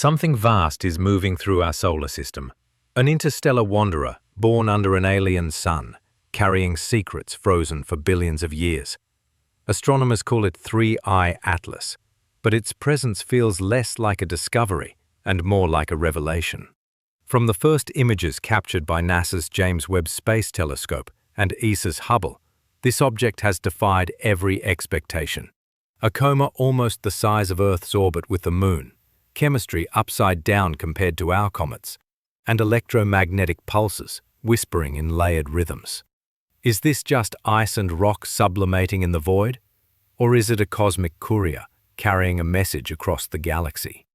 Something vast is moving through our solar system. An interstellar wanderer born under an alien sun, carrying secrets frozen for billions of years. Astronomers call it Three-Eye Atlas, but its presence feels less like a discovery and more like a revelation. From the first images captured by NASA's James Webb Space Telescope and ESA's Hubble, this object has defied every expectation. A coma almost the size of Earth's orbit with the Moon, chemistry upside down compared to our comets, and electromagnetic pulses whispering in layered rhythms. Is this just ice and rock sublimating in the void? Or is it a cosmic courier carrying a message across the galaxy?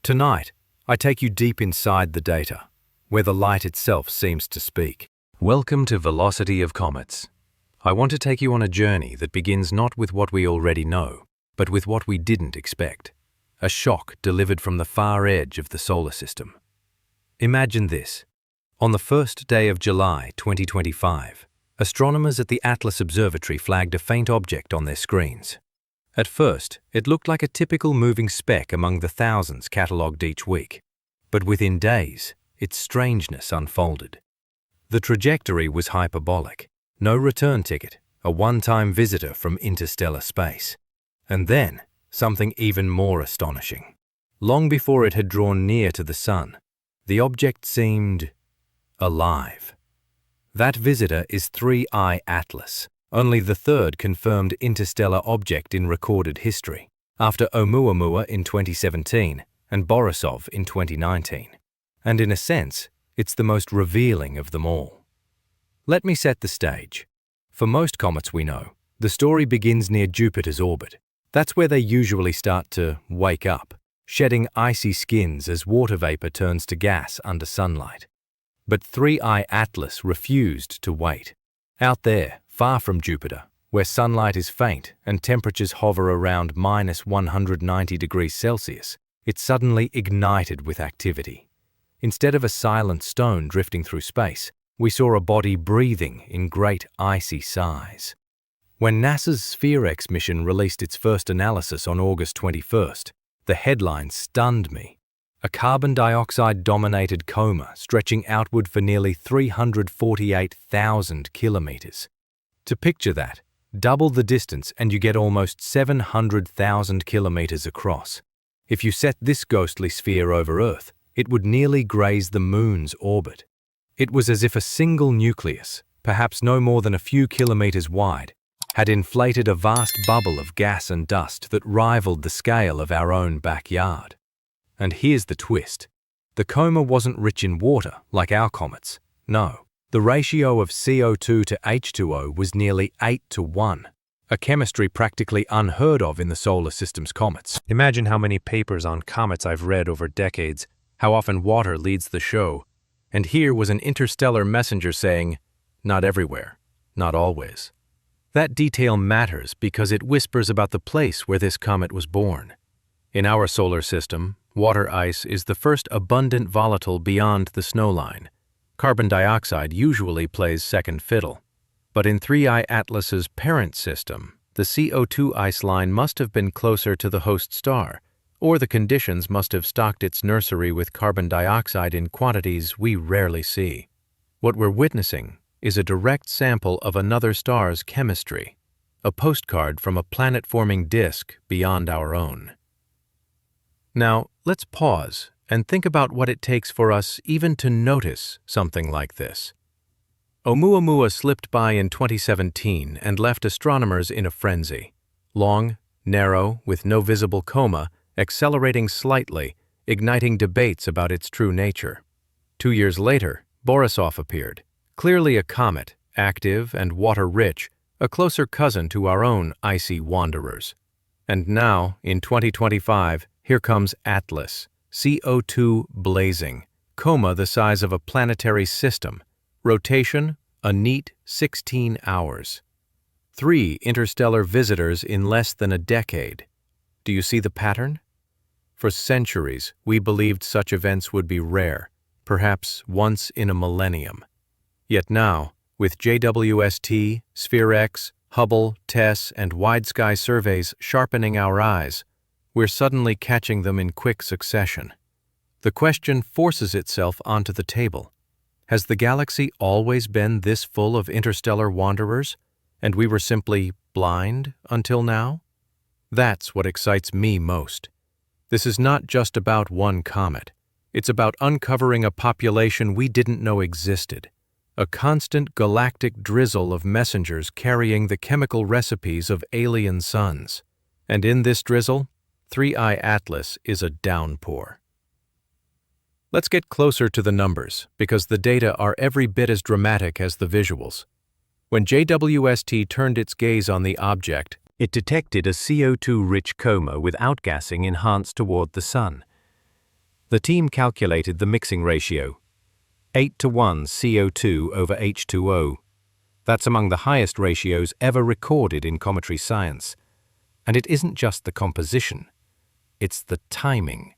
Tonight, I take you deep inside the data, where the light itself seems to speak. Welcome to Velocity of Comets. I want to take you on a journey that begins not with what we already know, but with what we didn't expect. A shock delivered from the far edge of the solar system. Imagine this. On the first day of July 2025, astronomers at the Atlas Observatory flagged a faint object on their screens. At first, it looked like a typical moving speck among the thousands catalogued each week. But within days, its strangeness unfolded. The trajectory was hyperbolic. No return ticket, a one-time visitor from interstellar space. And then, something even more astonishing. Long before it had drawn near to the sun, the object seemed alive. That visitor is Three-Eye Atlas, only the third confirmed interstellar object in recorded history, after Oumuamua in 2017 and Borisov in 2019. And in a sense, it's the most revealing of them all. Let me set the stage. For most comets we know, the story begins near Jupiter's orbit. That's where they usually start to wake up, shedding icy skins as water vapor turns to gas under sunlight. But Three-Eye Atlas refused to wait. Out there, far from Jupiter, where sunlight is faint and temperatures hover around -190 degrees Celsius, it suddenly ignited with activity. Instead of a silent stone drifting through space, we saw a body breathing in great icy sighs. When NASA's SPHEREx mission released its first analysis on August 21st, the headline stunned me. A carbon dioxide-dominated coma stretching outward for nearly 348,000 kilometers. To picture that, double the distance and you get almost 700,000 kilometers across. If you set this ghostly sphere over Earth, it would nearly graze the Moon's orbit. It was as if a single nucleus, perhaps no more than a few kilometers wide, had inflated a vast bubble of gas and dust that rivaled the scale of our own backyard. And here's the twist. The coma wasn't rich in water like our comets. No, the ratio of CO2 to H2O was nearly 8:1, a chemistry practically unheard of in the solar system's comets. Imagine how many papers on comets I've read over decades, how often water leads the show. And here was an interstellar messenger saying, not everywhere, not always. That detail matters because it whispers about the place where this comet was born. In our solar system, water ice is the first abundant volatile beyond the snowline. Carbon dioxide usually plays second fiddle. But in Three-Eye Atlas's parent system, the CO2 ice line must have been closer to the host star, or the conditions must have stocked its nursery with carbon dioxide in quantities we rarely see. What we're witnessing is a direct sample of another star's chemistry, a postcard from a planet-forming disk beyond our own. Now, let's pause and think about what it takes for us even to notice something like this. Oumuamua slipped by in 2017 and left astronomers in a frenzy. Long, narrow, with no visible coma, accelerating slightly, igniting debates about its true nature. 2 years later, Borisov appeared. Clearly a comet, active and water-rich, a closer cousin to our own icy wanderers. And now, in 2025, here comes Atlas, CO2 blazing, coma the size of a planetary system, rotation, a neat 16 hours. 3 interstellar visitors in less than a decade. Do you see the pattern? For centuries, we believed such events would be rare, perhaps once in a millennium. Yet now, with JWST, SPHEREx, Hubble, TESS, and wide-sky surveys sharpening our eyes, we're suddenly catching them in quick succession. The question forces itself onto the table. Has the galaxy always been this full of interstellar wanderers, and we were simply blind until now? That's what excites me most. This is not just about one comet. It's about uncovering a population we didn't know existed, a constant galactic drizzle of messengers carrying the chemical recipes of alien suns. And in this drizzle, 3I Atlas is a downpour. Let's get closer to the numbers, because the data are every bit as dramatic as the visuals. When JWST turned its gaze on the object, it detected a CO2-rich coma with outgassing enhanced toward the Sun. The team calculated the mixing ratio, 8:1 CO2 over H2O. That's among the highest ratios ever recorded in cometary science. And it isn't just the composition, it's the timing.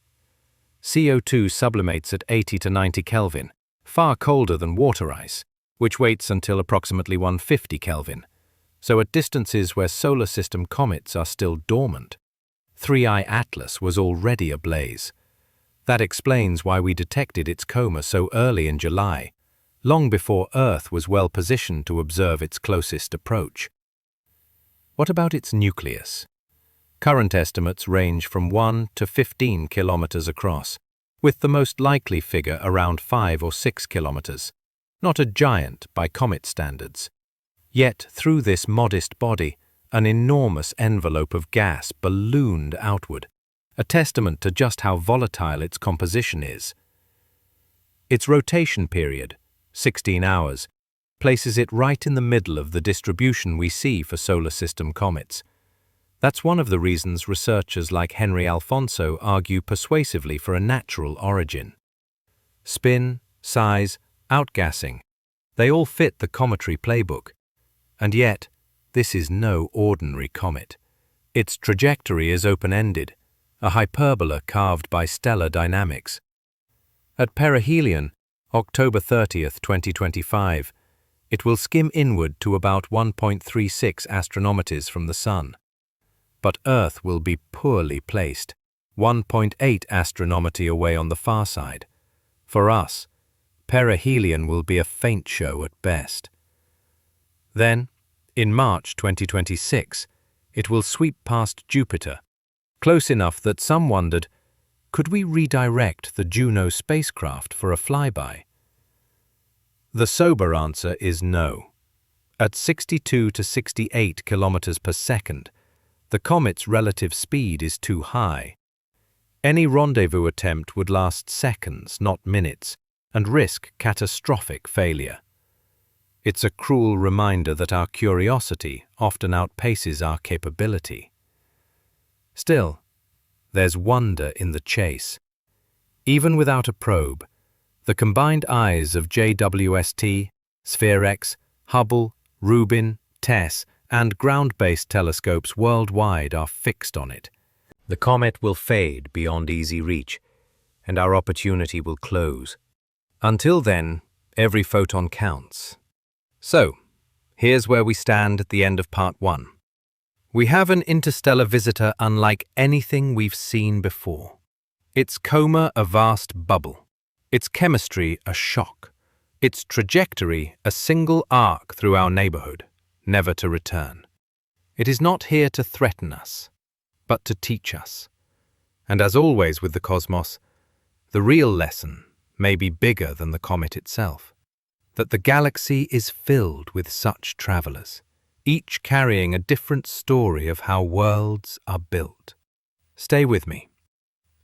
CO2 sublimates at 80 to 90 Kelvin, far colder than water ice, which waits until approximately 150 Kelvin. So at distances where solar system comets are still dormant, 3I Atlas was already ablaze. That explains why we detected its coma so early in July, long before Earth was well positioned to observe its closest approach. What about its nucleus? Current estimates range from 1 to 15 kilometers across, with the most likely figure around 5 or 6 kilometers. Not a giant by comet standards. Yet through this modest body, an enormous envelope of gas ballooned outward, a testament to just how volatile its composition is. Its rotation period, 16 hours, places it right in the middle of the distribution we see for solar system comets. That's one of the reasons researchers like Henry Alfonso argue persuasively for a natural origin. Spin, size, outgassing, they all fit the cometary playbook. And yet, this is no ordinary comet. Its trajectory is open-ended, a hyperbola carved by stellar dynamics. At perihelion, October 30th, 2025, it will skim inward to about 1.36 astronometers from the Sun. But Earth will be poorly placed, 1.8 astronometers away on the far side. For us, perihelion will be a faint show at best. Then, in March 2026, it will sweep past Jupiter, close enough that some wondered, could we redirect the Juno spacecraft for a flyby? The sober answer is no. At 62 to 68 kilometers per second, the comet's relative speed is too high. Any rendezvous attempt would last seconds, not minutes, and risk catastrophic failure. It's a cruel reminder that our curiosity often outpaces our capability. Still, there's wonder in the chase. Even without a probe, the combined eyes of JWST, SPHEREx, Hubble, Rubin, TESS, and ground-based telescopes worldwide are fixed on it. The comet will fade beyond easy reach, and our opportunity will close. Until then, every photon counts. So, here's where we stand at the end of part 1. We have an interstellar visitor unlike anything we've seen before. Its coma a vast bubble, its chemistry a shock, its trajectory a single arc through our neighborhood, never to return. It is not here to threaten us, but to teach us. And as always with the cosmos, the real lesson may be bigger than the comet itself. That the galaxy is filled with such travelers, each carrying a different story of how worlds are built. Stay with me.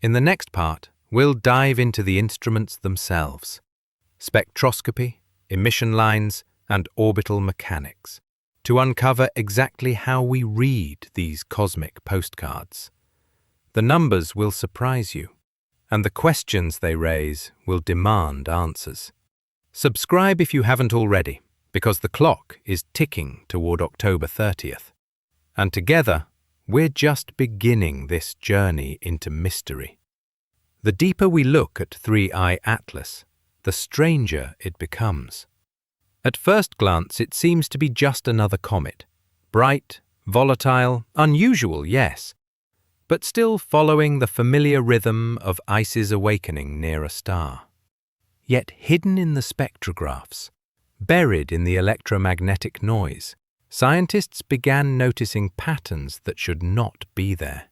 In the next part, we'll dive into the instruments themselves, spectroscopy, emission lines, and orbital mechanics, to uncover exactly how we read these cosmic postcards. The numbers will surprise you, and the questions they raise will demand answers. Subscribe if you haven't already, because the clock is ticking toward October 30th. And together, we're just beginning this journey into mystery. The deeper we look at 3I Atlas, the stranger it becomes. At first glance, it seems to be just another comet. Bright, volatile, unusual, yes. but still following the familiar rhythm of ice's awakening near a star. Yet hidden in the spectrographs, buried in the electromagnetic noise, scientists began noticing patterns that should not be there.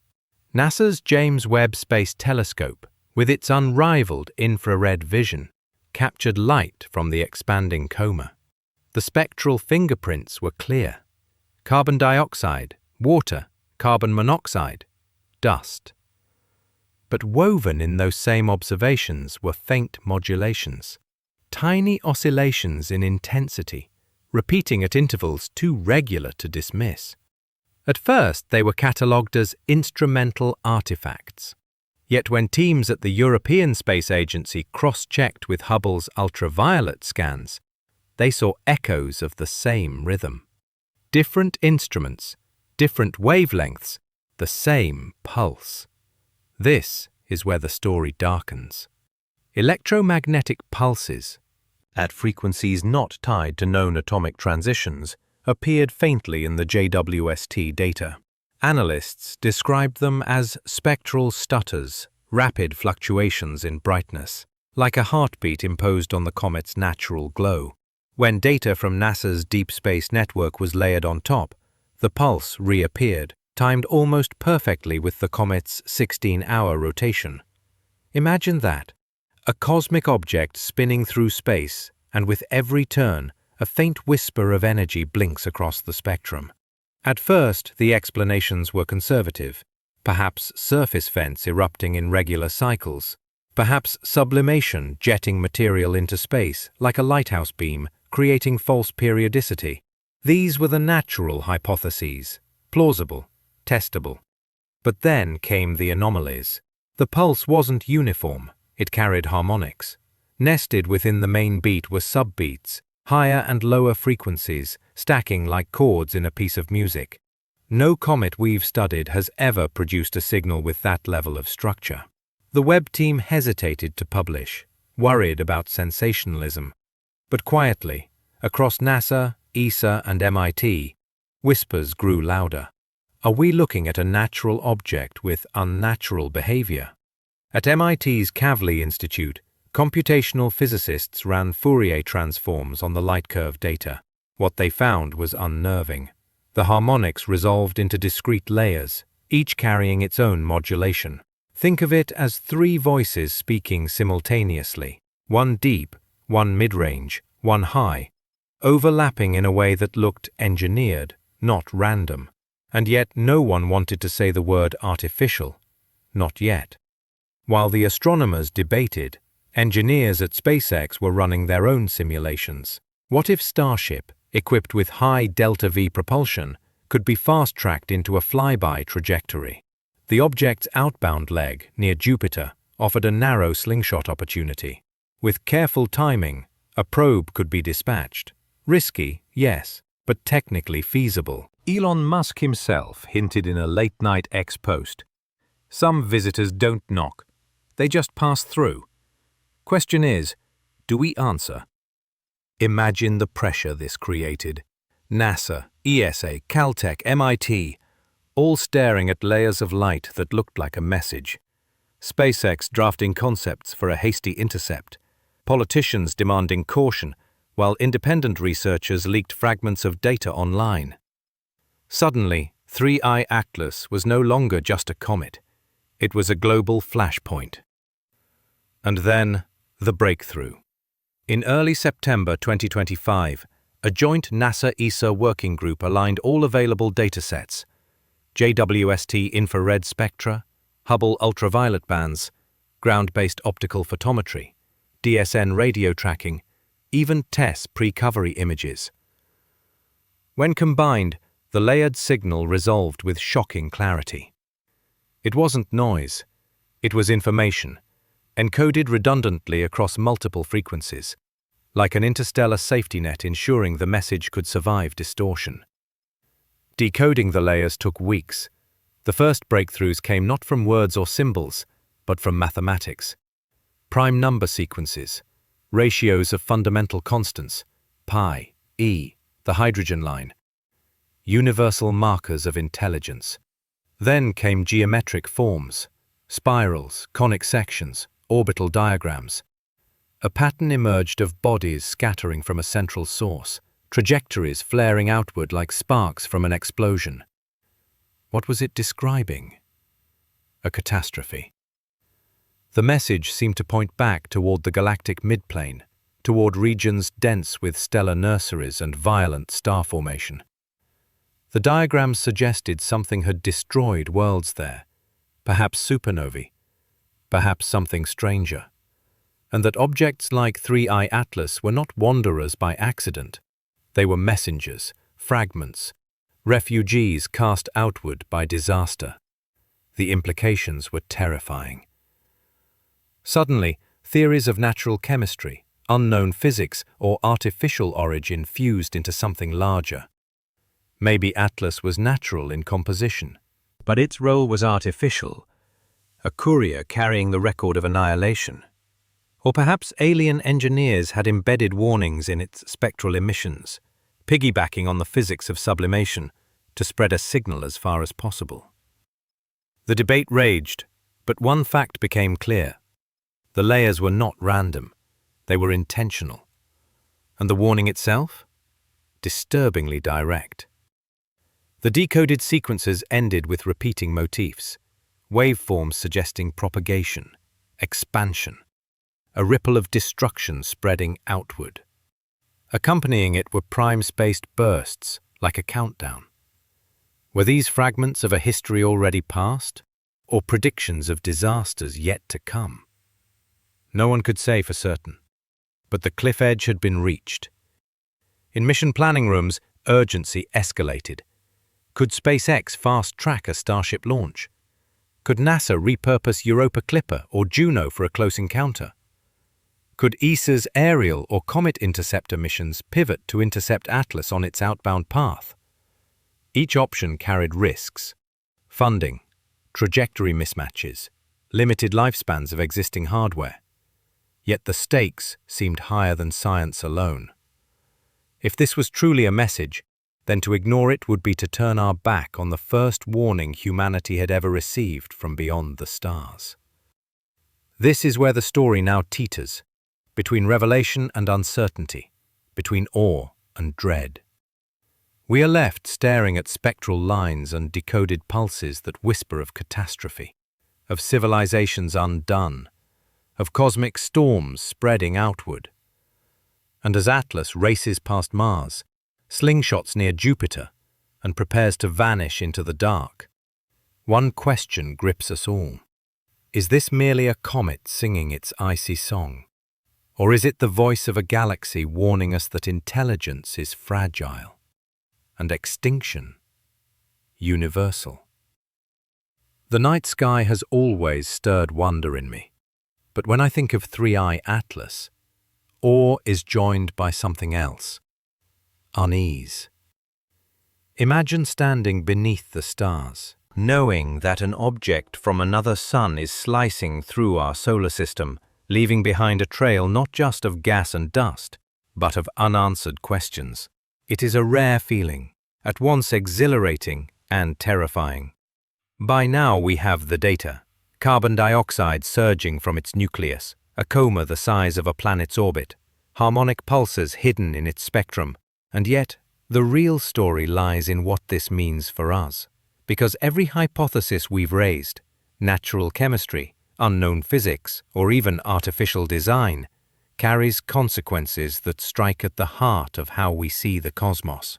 NASA's James Webb Space Telescope, with its unrivaled infrared vision, captured light from the expanding coma. The spectral fingerprints were clear: carbon dioxide, water, carbon monoxide, dust. But woven in those same observations were faint modulations, tiny oscillations in intensity, repeating at intervals too regular to dismiss. At first, they were catalogued as instrumental artifacts. Yet when teams at the European Space Agency cross-checked with Hubble's ultraviolet scans, they saw echoes of the same rhythm. Different instruments, different wavelengths, the same pulse. This is where the story darkens. Electromagnetic pulses, at frequencies not tied to known atomic transitions, appeared faintly in the JWST data. Analysts described them as spectral stutters, rapid fluctuations in brightness, like a heartbeat imposed on the comet's natural glow. When data from NASA's Deep Space Network was layered on top, the pulse reappeared, timed almost perfectly with the comet's 16-hour rotation. Imagine that, a cosmic object spinning through space, and with every turn, a faint whisper of energy blinks across the spectrum. At first, the explanations were conservative, perhaps surface vents erupting in regular cycles, perhaps sublimation jetting material into space like a lighthouse beam, creating false periodicity. These were the natural hypotheses, plausible, testable. But then came the anomalies. The pulse wasn't uniform, it carried harmonics. Nested within the main beat were subbeats, higher and lower frequencies, stacking like chords in a piece of music. No comet we've studied has ever produced a signal with that level of structure. The Webb team hesitated to publish, worried about sensationalism. But quietly, across NASA, ESA, and MIT, whispers grew louder. Are we looking at a natural object with unnatural behavior? At MIT's Kavli Institute, computational physicists ran Fourier transforms on the light curve data. What they found was unnerving. The harmonics resolved into discrete layers, each carrying its own modulation. Think of it as three voices speaking simultaneously, one deep, one mid-range, one high, overlapping in a way that looked engineered, not random. And yet no one wanted to say the word artificial. Not yet. While the astronomers debated, engineers at SpaceX were running their own simulations. What if Starship, equipped with high delta-V propulsion, could be fast-tracked into a flyby trajectory? The object's outbound leg, near Jupiter, offered a narrow slingshot opportunity. With careful timing, a probe could be dispatched. Risky, yes, but technically feasible. Elon Musk himself hinted in a late-night X post, "Some visitors don't knock, they just pass through." Question is, do we answer? Imagine the pressure this created. NASA, ESA, Caltech, MIT, all staring at layers of light that looked like a message. SpaceX drafting concepts for a hasty intercept. Politicians demanding caution, while independent researchers leaked fragments of data online. Suddenly, 3I Atlas was no longer just a comet. It was a global flashpoint. And then, the breakthrough. In early September 2025, a joint NASA-ESA working group aligned all available datasets: JWST infrared spectra, Hubble ultraviolet bands, ground-based optical photometry, DSN radio tracking, even TESS pre-covery images. When combined, the layered signal resolved with shocking clarity. It wasn't noise, it was information, encoded redundantly across multiple frequencies, like an interstellar safety net ensuring the message could survive distortion. Decoding the layers took weeks. The first breakthroughs came not from words or symbols, but from mathematics. Prime number sequences, ratios of fundamental constants, pi, e, the hydrogen line, universal markers of intelligence. Then came geometric forms, spirals, conic sections, orbital diagrams. A pattern emerged of bodies scattering from a central source, trajectories flaring outward like sparks from an explosion. What was it describing? A catastrophe. The message seemed to point back toward the galactic midplane, toward regions dense with stellar nurseries and violent star formation. The diagrams suggested something had destroyed worlds there, perhaps supernovae, perhaps something stranger, and that objects like 3I Atlas were not wanderers by accident. They were messengers, fragments, refugees cast outward by disaster. The implications were terrifying. Suddenly, theories of natural chemistry, unknown physics, or artificial origin fused into something larger. Maybe Atlas was natural in composition, but its role was artificial, a courier carrying the record of annihilation. Or perhaps alien engineers had embedded warnings in its spectral emissions, piggybacking on the physics of sublimation to spread a signal as far as possible. The debate raged, but one fact became clear. The layers were not random, they were intentional. And the warning itself? Disturbingly direct. The decoded sequences ended with repeating motifs, waveforms suggesting propagation, expansion, a ripple of destruction spreading outward. Accompanying it were prime-spaced bursts, like a countdown. Were these fragments of a history already past, or predictions of disasters yet to come? No one could say for certain, but the cliff edge had been reached. In mission planning rooms, urgency escalated. Could SpaceX fast-track a Starship launch? Could NASA repurpose Europa Clipper or Juno for a close encounter? Could ESA's aerial or Comet interceptor missions pivot to intercept Atlas on its outbound path? Each option carried risks: funding, trajectory mismatches, limited lifespans of existing hardware. Yet the stakes seemed higher than science alone. If this was truly a message, then to ignore it would be to turn our back on the first warning humanity had ever received from beyond the stars. This is where the story now teeters, between revelation and uncertainty, between awe and dread. We are left staring at spectral lines and decoded pulses that whisper of catastrophe, of civilizations undone, of cosmic storms spreading outward. And as Atlas races past Mars, slingshots near Jupiter, and prepares to vanish into the dark, one question grips us all. Is this merely a comet singing its icy song? Or is it the voice of a galaxy warning us that intelligence is fragile and extinction universal? The night sky has always stirred wonder in me, but when I think of 3I Atlas, awe is joined by something else: unease. Imagine standing beneath the stars, knowing that an object from another sun is slicing through our solar system, leaving behind a trail not just of gas and dust, but of unanswered questions. It is a rare feeling, at once exhilarating and terrifying. By now we have the data: carbon dioxide surging from its nucleus, a coma the size of a planet's orbit, harmonic pulses hidden in its spectrum. And yet, the real story lies in what this means for us. Because every hypothesis we've raised, natural chemistry, unknown physics, or even artificial design, carries consequences that strike at the heart of how we see the cosmos.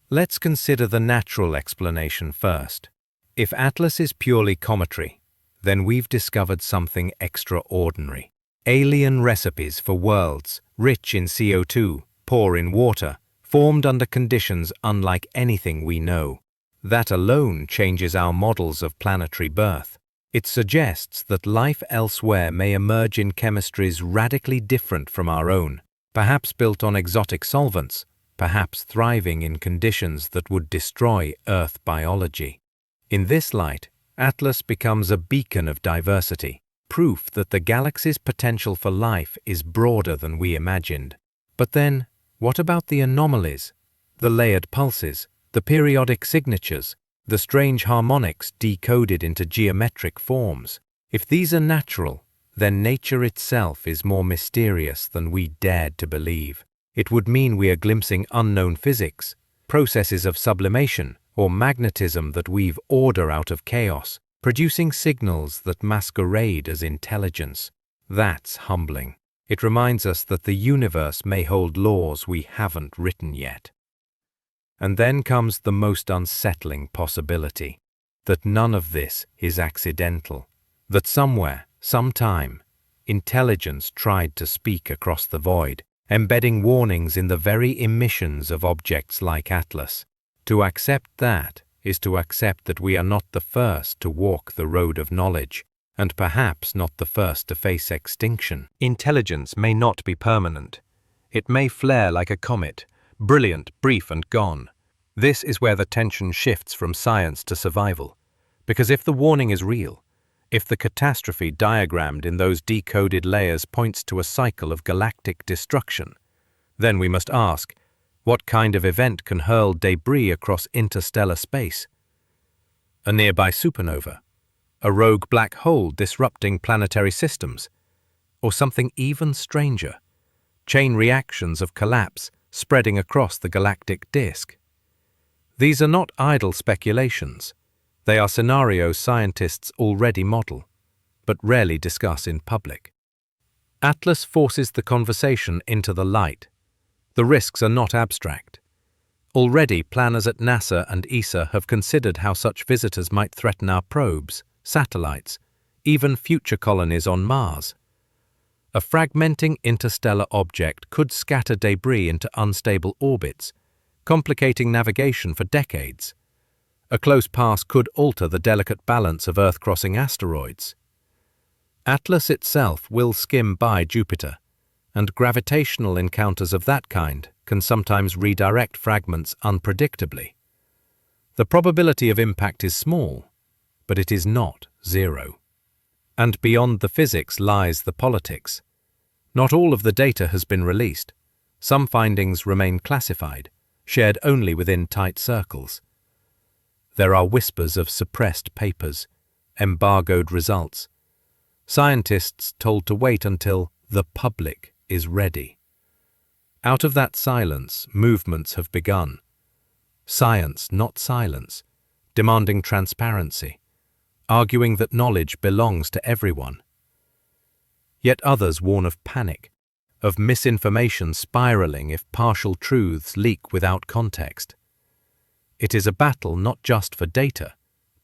Let's consider the natural explanation first. If Atlas is purely cometary, then we've discovered something extraordinary. Alien recipes for worlds, rich in CO2, poor in water, formed under conditions unlike anything we know. That alone changes our models of planetary birth. It suggests that life elsewhere may emerge in chemistries radically different from our own, perhaps built on exotic solvents, perhaps thriving in conditions that would destroy Earth biology. In this light, Atlas becomes a beacon of diversity, proof that the galaxy's potential for life is broader than we imagined. But then, what about the anomalies, the layered pulses, the periodic signatures, the strange harmonics decoded into geometric forms. If these are natural, then nature itself is more mysterious than we dared to believe. It would mean we are glimpsing unknown physics, processes of sublimation, or magnetism that weave order out of chaos, producing signals that masquerade as intelligence. That's humbling. It reminds us that the universe may hold laws we haven't written yet. And then comes the most unsettling possibility, that none of this is accidental, that somewhere, sometime, intelligence tried to speak across the void, embedding warnings in the very emissions of objects like Atlas. To accept that is to accept that we are not the first to walk the road of knowledge, and perhaps not the first to face extinction. Intelligence may not be permanent. It may flare like a comet, brilliant, brief, and gone. This is where the tension shifts from science to survival. Because if the warning is real, if the catastrophe diagrammed in those decoded layers points to a cycle of galactic destruction, then we must ask, what kind of event can hurl debris across interstellar space? A nearby supernova? A rogue black hole disrupting planetary systems? Or something even stranger? Chain reactions of collapse spreading across the galactic disk? These are not idle speculations. They are scenarios scientists already model, but rarely discuss in public. Atlas forces the conversation into the light. The risks are not abstract. Already, planners at NASA and ESA have considered how such visitors might threaten our probes, satellites, even future colonies on Mars. A fragmenting interstellar object could scatter debris into unstable orbits, complicating navigation for decades. A close pass could alter the delicate balance of Earth-crossing asteroids. Atlas itself will skim by Jupiter, and gravitational encounters of that kind can sometimes redirect fragments unpredictably. The probability of impact is small, but it is not zero. And beyond the physics lies the politics. Not all of the data has been released. Some findings remain classified, shared only within tight circles. There are whispers of suppressed papers, embargoed results, scientists told to wait until the public is ready. Out of that silence, movements have begun. Science, not silence, demanding transparency, arguing that knowledge belongs to everyone. Yet others warn of panic, of misinformation spiraling if partial truths leak without context. It is a battle not just for data,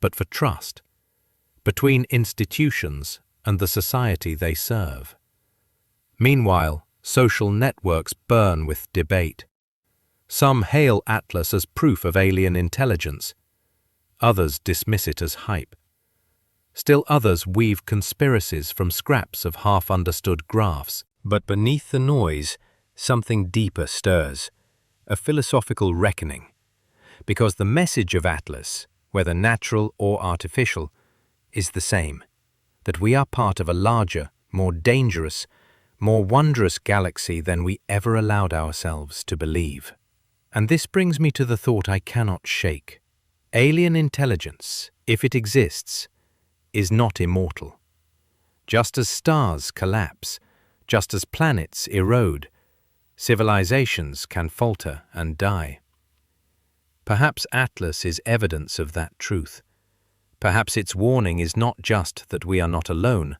but for trust, between institutions and the society they serve. Meanwhile, social networks burn with debate. Some hail Atlas as proof of alien intelligence. Others dismiss it as hype. Still others weave conspiracies from scraps of half-understood graphs. But beneath the noise, something deeper stirs, a philosophical reckoning. Because the message of Atlas, whether natural or artificial, is the same, that we are part of a larger, more dangerous, more wondrous galaxy than we ever allowed ourselves to believe. And this brings me to the thought I cannot shake. Alien intelligence, if it exists, is not immortal. Just as stars collapse, just as planets erode, civilizations can falter and die. Perhaps Atlas is evidence of that truth. Perhaps its warning is not just that we are not alone,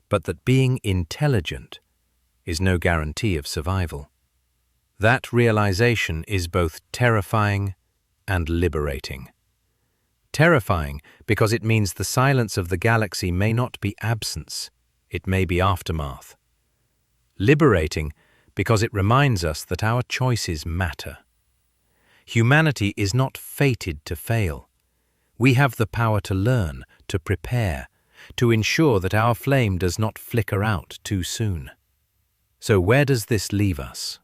but that being intelligent is no guarantee of survival. That realization is both terrifying and liberating. Terrifying because it means the silence of the galaxy may not be absence, it may be aftermath. Liberating because it reminds us that our choices matter. Humanity is not fated to fail. We have the power to learn, to prepare, to ensure that our flame does not flicker out too soon. So where does this leave us?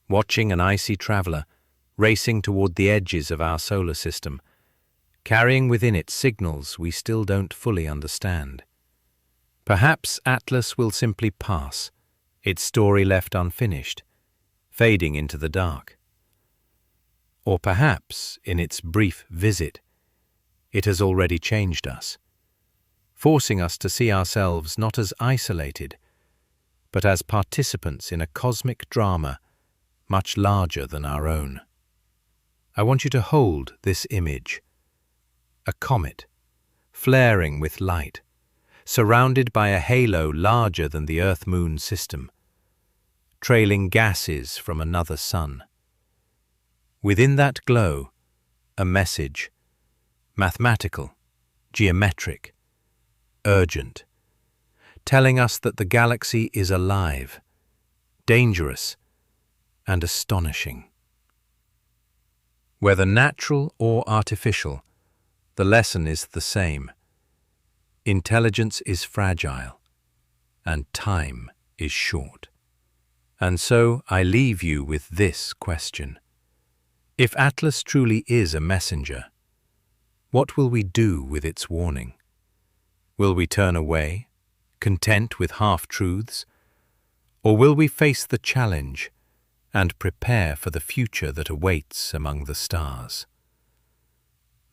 Watching an icy traveler, racing toward the edges of our solar system, carrying within it signals we still don't fully understand. Perhaps Atlas will simply pass, its story left unfinished, fading into the dark. Or perhaps, in its brief visit, It has already changed us, forcing us to see ourselves not as isolated, but as participants in a cosmic drama much larger than our own. I want you to hold this image. A comet, flaring with light, surrounded by a halo larger than the Earth-Moon system, trailing gases from another sun. Within that glow, a message, mathematical, geometric, urgent, telling us that the galaxy is alive, dangerous, and astonishing. Whether natural or artificial, the lesson is the same. Intelligence is fragile, and time is short. And so I leave you with this question. If Atlas truly is a messenger, what will we do with its warning? Will we turn away, content with half-truths? Or will we face the challenge and prepare for the future that awaits among the stars?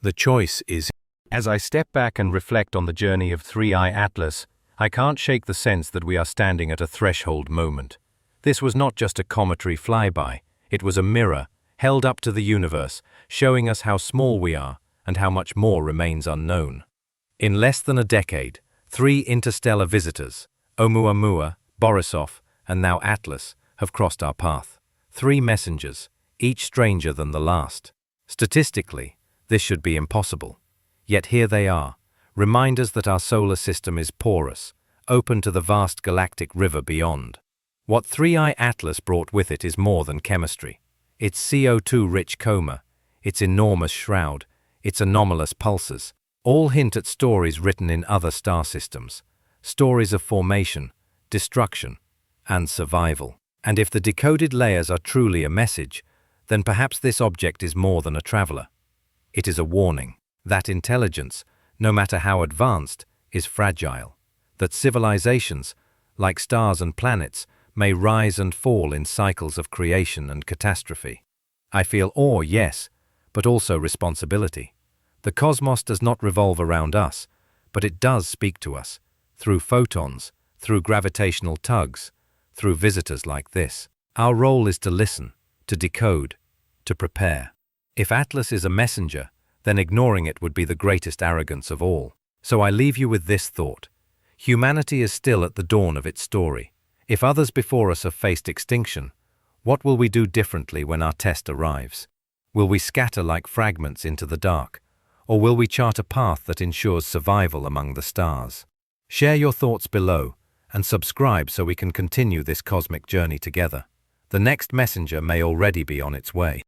The choice is. As I step back and reflect on the journey of 3i Atlas, I can't shake the sense that we are standing at a threshold moment. This was not just a cometary flyby, it was a mirror held up to the universe, showing us how small we are and how much more remains unknown. In less than a decade, 3 interstellar visitors, Oumuamua, Borisov, and now Atlas, have crossed our path. 3 messengers, each stranger than the last. Statistically, this should be impossible. Yet here they are, reminders that our solar system is porous, open to the vast galactic river beyond. What 3i Atlas brought with it is more than chemistry. Its CO2-rich coma, its enormous shroud, its anomalous pulses, all hint at stories written in other star systems, stories of formation, destruction, and survival. And if the decoded layers are truly a message, then perhaps this object is more than a traveler. It is a warning that intelligence, no matter how advanced, is fragile, that civilizations, like stars and planets, may rise and fall in cycles of creation and catastrophe. I feel awe, yes, but also responsibility. The cosmos does not revolve around us, but it does speak to us, through photons, through gravitational tugs, through visitors like this. Our role is to listen, to decode, to prepare. If Atlas is a messenger, then ignoring it would be the greatest arrogance of all. So I leave you with this thought. Humanity is still at the dawn of its story. If others before us have faced extinction, what will we do differently when our test arrives? Will we scatter like fragments into the dark, or will we chart a path that ensures survival among the stars? Share your thoughts below, and subscribe so we can continue this cosmic journey together. The next messenger may already be on its way.